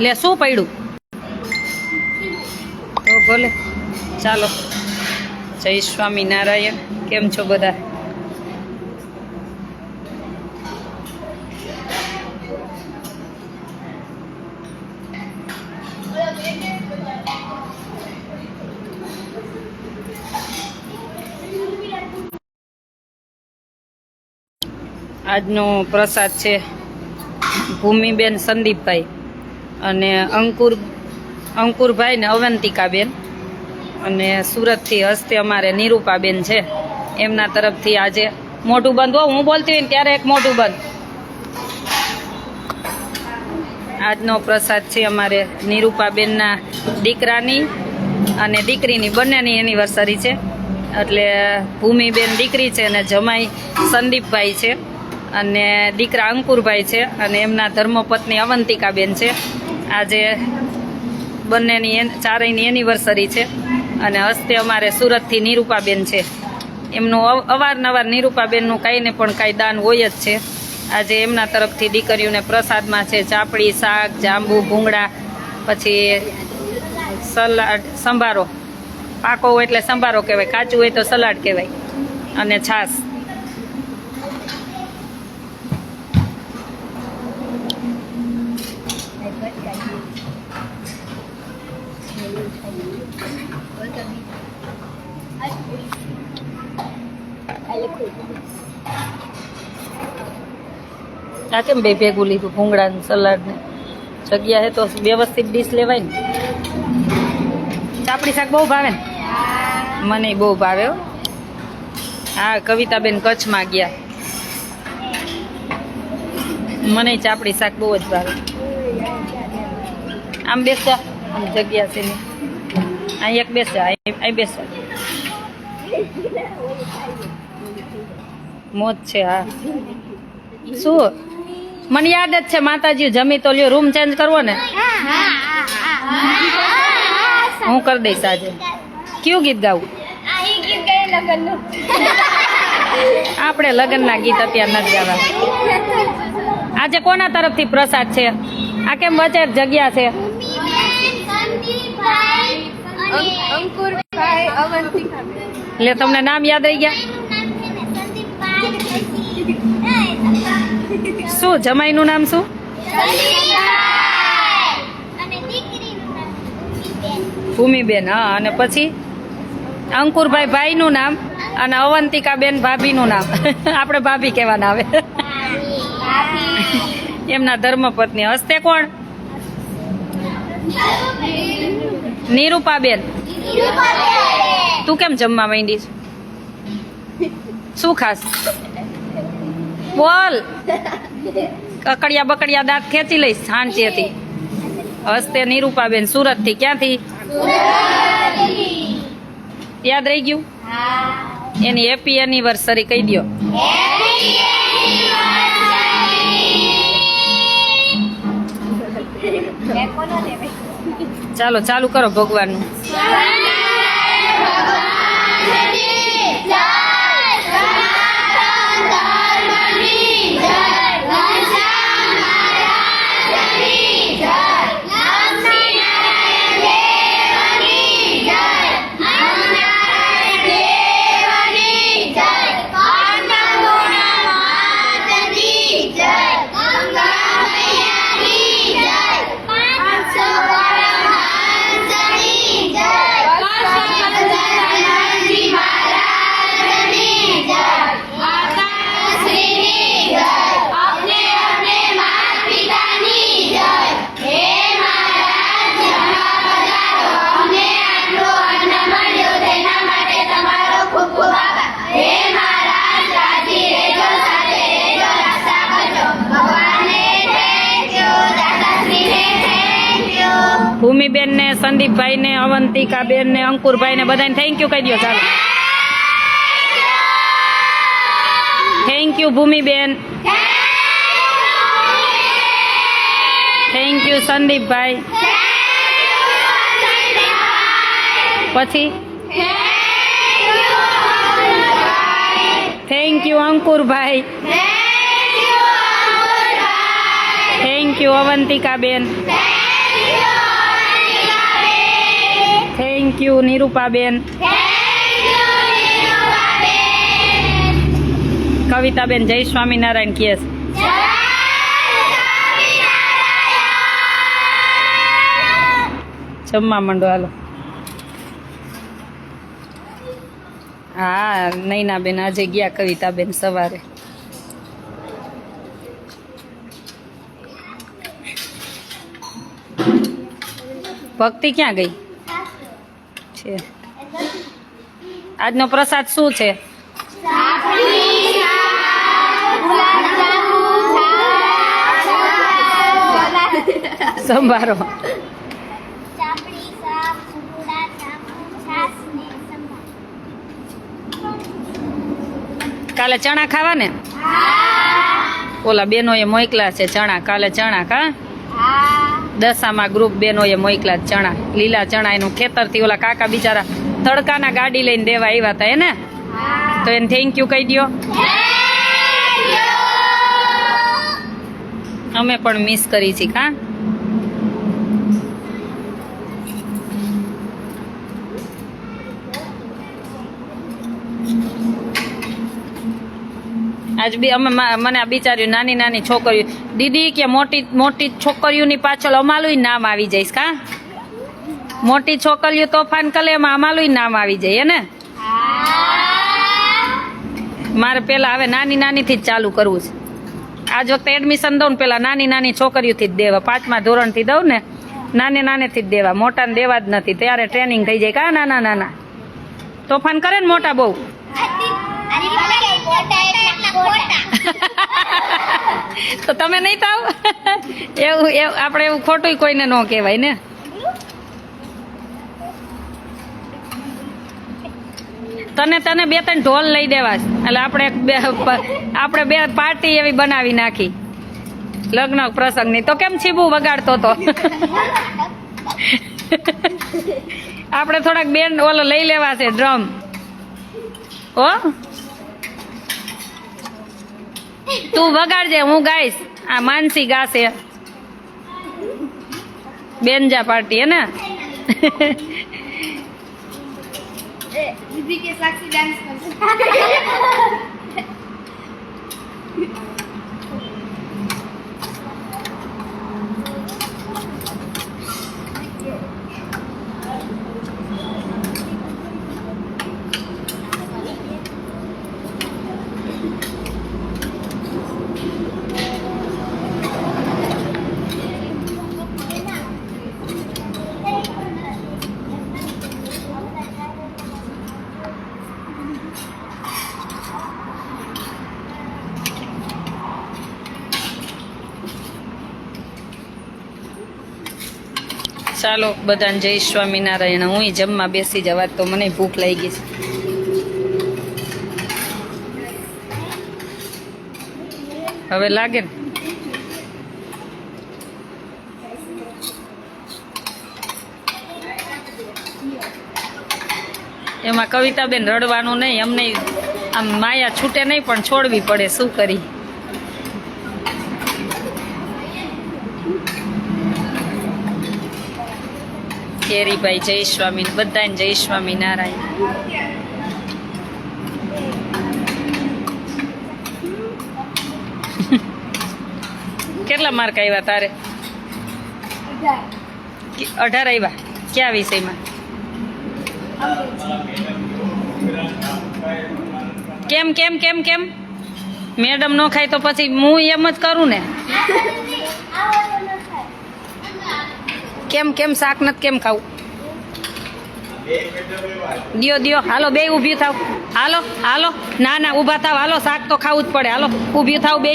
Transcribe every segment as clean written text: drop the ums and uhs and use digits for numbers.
લે શું પડ્યું તો ભલે ચાલો જય સ્વામિનારાયણ કેમ છો બધા આજનો પ્રસાદ છે ભૂમિબેન સંદીપભાઈ અને અંકુરભાઈ ને અવંતિકાબેન અને સુરતથી હસ્તે અમારે નિરૂપાબેન છે એમના તરફથી આજે મોઢું બંધ હો હું બોલતી હોય ને ત્યારે એક મોઢું બંધ આજનો પ્રસાદ છે અમારે નિરૂપાબેનના દીકરાની અને દીકરીની બંનેની એનિવર્સરી છે એટલે ભૂમિબેન દીકરી છે અને જમાઈ સંદીપભાઈ છે અને દીકરા અંકુરભાઈ છે અને એમના ધર્મપત્ની અવંતિકાબેન છે આજે બંનેની ચારેયની એનિવર્સરી છે અને હસ્તે અમારે સુરતથી નિરૂપાબેન છે એમનું અવારનવાર નિરૂપાબેનનું કાંઈ ને પણ કાંઈ દાન હોય જ છે આજે એમના તરફથી દીકરીઓને પ્રસાદમાં છે ચાપડી શાક જાંબુ ભૂંગળા પછી સલાડ સંભારો પાકો હોય એટલે સંભારો કહેવાય કાચું હોય તો સલાડ કહેવાય અને છાશ આ કેમ બે ભેગું લીધું ભૂંગળા ને સલાડ ને જગ્યા હે તો વ્યવસ્થિત ડીશ લેવાય ને ચાપડી શાક બહુ ભાવે ને મને બહુ ભાવે હા કવિતાબેન કચ્છમાં ગયા મને ચાપડી શાક બહુ જ ભાવે આમ બેસા આમ જગ્યા છે ને અહીં એક બેસા અહીં બેસા મોજ છે હા શું મને યાદ જ છે માતાજી જમી તો લ્યો રૂમ ચેન્જ કરવો ને હું કરી દઈશ આજે કયું ગીત ગાવું આપણે લગ્નના ગીત અત્યારે નથી ગાવા આજે કોના તરફથી પ્રસાદ છે આ કેમ વચ્ચે જગ્યા છે એટલે તમને નામ યાદ રહી ગયા શું જમાઈનું નામ શું ભૂમિબેન હા અને પછી અંકુરભાઈ ભાઈનું નામ અને અવંતિકાબેન ભાભીનું નામ આપણે ભાભી કહેવાના આવે એમના ધર્મપત્ની હસ્તે કોણ નિરૂપાબેન તું કેમ જમવા માંડી શું ખાસ બોલ કકડિયા બકડિયા દાંત ખેંચી લઈશ શાંતિથી હસ્તે નિરૂપાબેન સુરતથી ક્યાંથી યાદ રહી ગયું એની હેપી એનિવર્સરી કહી દો ચાલો ચાલુ કરો ભગવાનનું ભૂમિબેન ને સંદીપભાઈ ને અવંતિકાબેન ને અંકુરભાઈ ને બધાને થેન્ક યુ કહી દો ચાલો thank you Bhumiben thank you Sandipbhai પછી thank you Ankurbhai thank you Avantikaben thank you Nirupaben. Kavitaben જય સ્વામિનારાયણ કહે છે. જમવા માંડો હાલો. હા નૈનાબેન આજે ગયા કવિતાબેન સવારે. ભક્તિ ક્યાં ગઈ છે? આજનો પ્રસાદ શું છે? સંભારો. કાલે ચણા ખાવા ને? ઓલા બેનોએ મોકલા છે ચણા. કાલે ચણા કા દશામાં ગ્રુપ બેનોએ મોકલા ચણા, લીલા ચણા. એનું ખેતરથી ઓલા કાકા બિચારા તડકાના ગાડી લઈને દેવા આવ્યા હતા એને, તો એને થેન્ક યુ કહી દો. અમે પણ મિસ કરી છે કા. આજ બી અમે મને આ બિચારી નાની નાની છોકરીઓ દીદી કે મોટી મોટી છોકરીઓની પાછળ અમાલું નામ આવી જઈશ કા. મોટી છોકરીઓ તોફાન કરે એમાં અમાલું નામ આવી જાય ને. મારે પેલા હવે નાની નાની થી જ ચાલુ કરવું છે. આજ વખતે એડમિશન દઉં ને પેલા નાની નાની છોકરીઓથી જ દેવા. 5મા ધોરણથી દઉં ને નાને નાનેથી જ દેવા, મોટાને દેવા જ નથી. ત્યારે ટ્રેનિંગ થઈ જાય કા. નાના નાના તોફાન કરે ને મોટા બહુ. તો તમે નહીં થાવ એવું આપણે એવું ખોટું કોઈને ન કહેવાય ને. તને 2-3 ઢોલ લઈ દેવા એટલે આપણે બે પાર્ટી એવી બનાવી નાખી લગ્ન પ્રસંગની. તો કેમ છીબું વગાડતો તો આપણે થોડાક બેન ઓલો લઈ લેવા છે ડ્રમ. ઓ તું વગાડજે, હું ગાઈશ. આ માનસી ગાશે બેનજા પાર્ટી હે ને. ચાલો બધાને જય સ્વામિનારાયણ. હું જમવા બેસી જવા, તો મને ભૂખ લાગી છે. હવે લાગે ને એમાં કવિતાબેન રડવાનું નહીં. અમને આમ માયા છૂટે નહીં પણ છોડવી પડે, શું કરી. કેરીભાઈ જય સ્વામી, બધાને જય સ્વામિનારાયણ. કેટલા માર્ક આવ્યા તારે? 18 આવ્યા. કયા વિષયમાં? કેમ કેમ કેમ કેમ મેડમ નો ખાય તો પછી હું એમ જ કરું ને. કેમ કેમ શાક નથી કેમ ખાવું? દિયો દિયો. હાલો બે ઊભી થાવ. હાલો હાલો. ના ના ઊભા થાવ. હાલો શાક તો ખાવું જ પડે. હાલો ઊભી થાવ બે.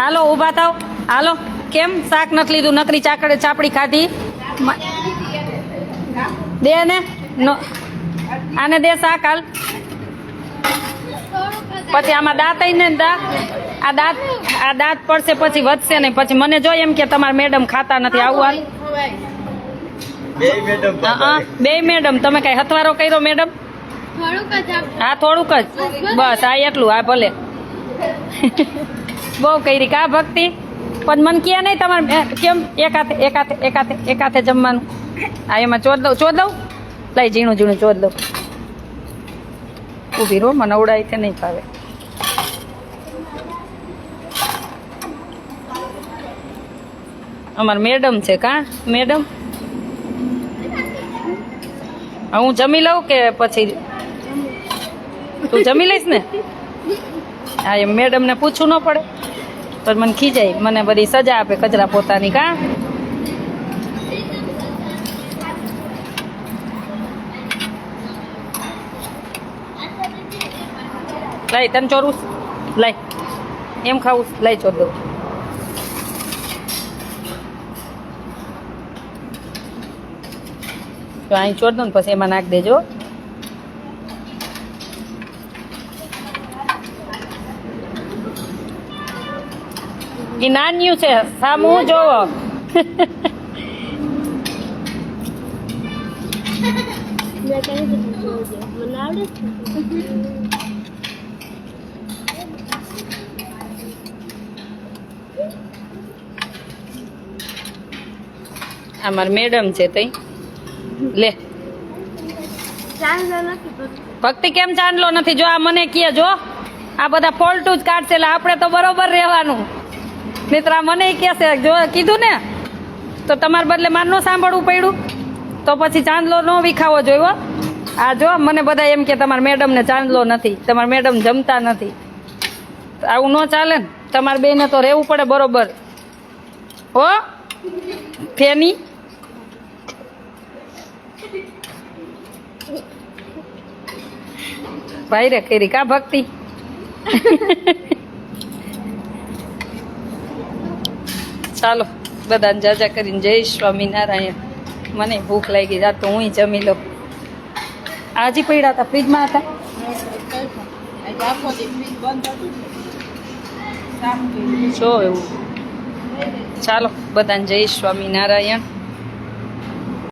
હાલો ઊભા થાવ. હાલો. કેમ શાક નથી લીધું? નકરી ચાપડી ખાધી. દે ને નો આને દે શાક. હાલ પછી આમાં દાંત ને આ દાંત પડશે પછી વધશે નહીં. પછી મને જો એમ કે તમારા મેડમ ખાતા નથી. આવું હાલ. બે મેડમ તમે કઈ હથવારો કર્યો મેડમ? હા થોડુંક જ બસ. આ એટલું. આ ભલે બહુ કરી કા ભક્તિ. પણ મને કહે નહીં તમારે કેમ એક હાથે જમવાનું. આ એમાં ચોદ દઉં લઈ ઝીણું ચોદ દઉં. ઊભી રહો, મને ઉડાય તે નહીં ફાવે. અમાર મેડમ છે કા મેડમ? હું જમી લઉં કે પછી તું જમી લઈશ ને? હા એમ મેડમને પૂછવું ન પડે પણ મને ખીજાય, મને બધી સજા આપે કચરા પોતાની કા? લઈ તને ચોરું લઈ એમ ખાવું લઈ ચોર દઉં. તો અહીં ચોર દઉં ને પછી એમાં નાખ દેજો. એ નાન્યું છે સામું જોવો. અમાર મેડમ છે તઈ લે. ભક્તિ કેમ ચાંદલો નથી? જો આ મને કહે જો આ બધા ફોલ્ટું જ કાઢશે એટલે આપણે તો બરોબર રહેવાનું. મિત્ર મને કહે છે જો કીધું ને તો તમારા બદલે માર ન સાંભળવું પડ્યું તો પછી ચાંદલો ન વિખાવો જોયો. આ જો મને બધા એમ કે તમારા મેડમને ચાંદલો નથી, તમારા મેડમ જમતા નથી. આવું ન ચાલે ને, તમારે બેને તો રહેવું પડે બરોબર. હો ફેની ભાઈ રે કરી કા ભક્તિ. ચાલો બધાને જાજા કરીને જય સ્વામિનારાયણ. મને ભૂખ લાગી જા તો હું જમી લઉં. આજે પડ્યા હતા ફ્રીજમાં હતા. જો એવું ચાલો બધાને જય સ્વામિનારાયણ.